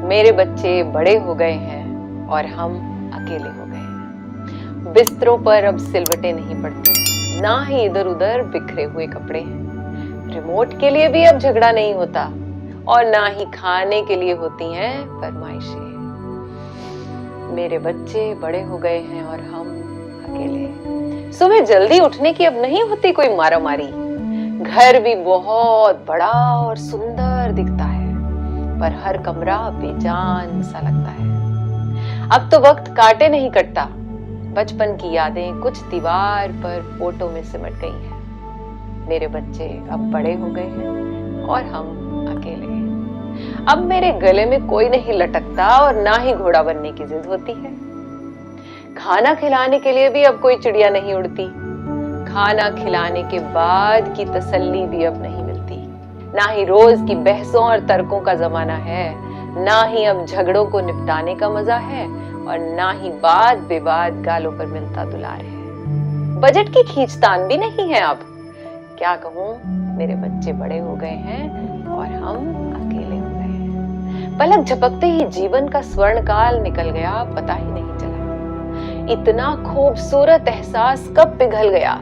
मेरे बच्चे बड़े हो गए हैं और हम अकेले हो गए हैं। बिस्तरों पर अब सिलवटें नहीं पड़ती, ना ही इधर उधर बिखरे हुए कपड़े हैं। रिमोट के लिए भी अब झगड़ा नहीं होता और ना ही खाने के लिए होती हैं फरमाइशें। मेरे बच्चे बड़े हो गए हैं और हम अकेले। सुबह जल्दी उठने की अब नहीं होती कोई मारामारी। घर भी बहुत बड़ा और सुंदर दिखता है, पर हर कमरा बेजान सा लगता है। अब तो वक्त काटे नहीं कटता। बचपन की यादें कुछ दीवार पर फोटो में सिमट गई हैं। मेरे बच्चे अब बड़े हो गए हैं और हम अकेले हैं। अब मेरे गले में कोई नहीं लटकता और ना ही घोड़ा बनने की जिद होती है। खाना खिलाने के लिए भी अब कोई चिड़िया नहीं उड़ती। खाना खिलाने के बाद की तसल्ली भी अब नहीं मिलती। ना ही रोज की बहसों और तर्कों का जमाना है, ना ही अब झगड़ों को निपटाने का मजा है और ना ही वाद विवाद गालों पर मिलता दुलार है। बजट की खींचतान भी नहीं है अब। क्या कहूं, मेरे बच्चे बड़े हो गए हैं और हम अकेले हो गए हैं। पलक झपकते ही जीवन का स्वर्ण काल निकल गया, पता ही नहीं चला। इतना खूबसूरत एहसास कब पिघल गया।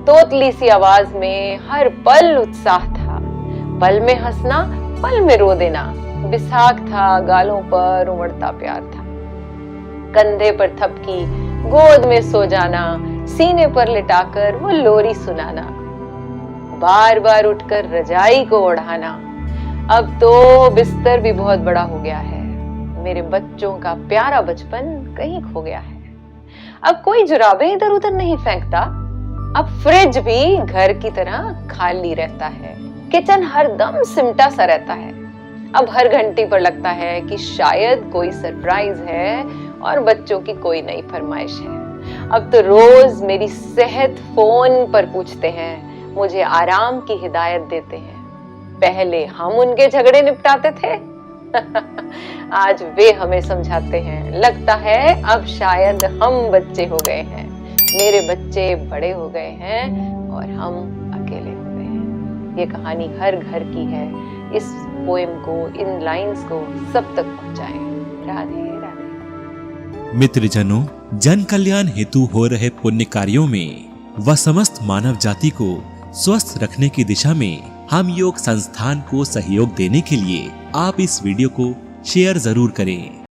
तोतली सी आवाज में हर पल उत्साह था। पल में हंसना, पल में रो देना। बिसाख था, गालों पर उमड़ता प्यार था। कंधे पर थपकी, गोद में सो जाना, सीने पर लिटाकर वो लोरी सुनाना, बार बार उठकर रजाई को ओढ़ाना। अब तो बिस्तर भी बहुत बड़ा हो गया है। मेरे बच्चों का प्यारा बचपन कहीं खो गया है। अब कोई जुराबें इधर उधर नहीं फेंकता। अब फ्रिज भी घर की तरह खाली रहता है। किचन हरदम सिमटा सा रहता है। अब हर घंटी पर लगता है कि शायद कोई सरप्राइज है और बच्चों की कोई नई फरमाइश है। अब तो रोज मेरी सेहत फोन पर पूछते हैं, मुझे आराम की हिदायत देते हैं। पहले हम उनके झगड़े निपटाते थे आज वे हमें समझाते हैं। लगता है अब शायद हम बच्चे हो गए हैं। मेरे बच्चे बड़े हो गए हैं और हम अकेले हो गए हैं। ये कहानी हर घर की है। इस पोएम को, इन लाइंस को सब तक पहुंचाएं। राधे राधे। मित्रजनों, जन कल्याण हेतु हो रहे पुण्य कार्यों में व समस्त मानव जाति को स्वस्थ रखने की दिशा में हम योग संस्थान को सहयोग देने के लिए आप इस वीडियो को शेयर जरूर करें।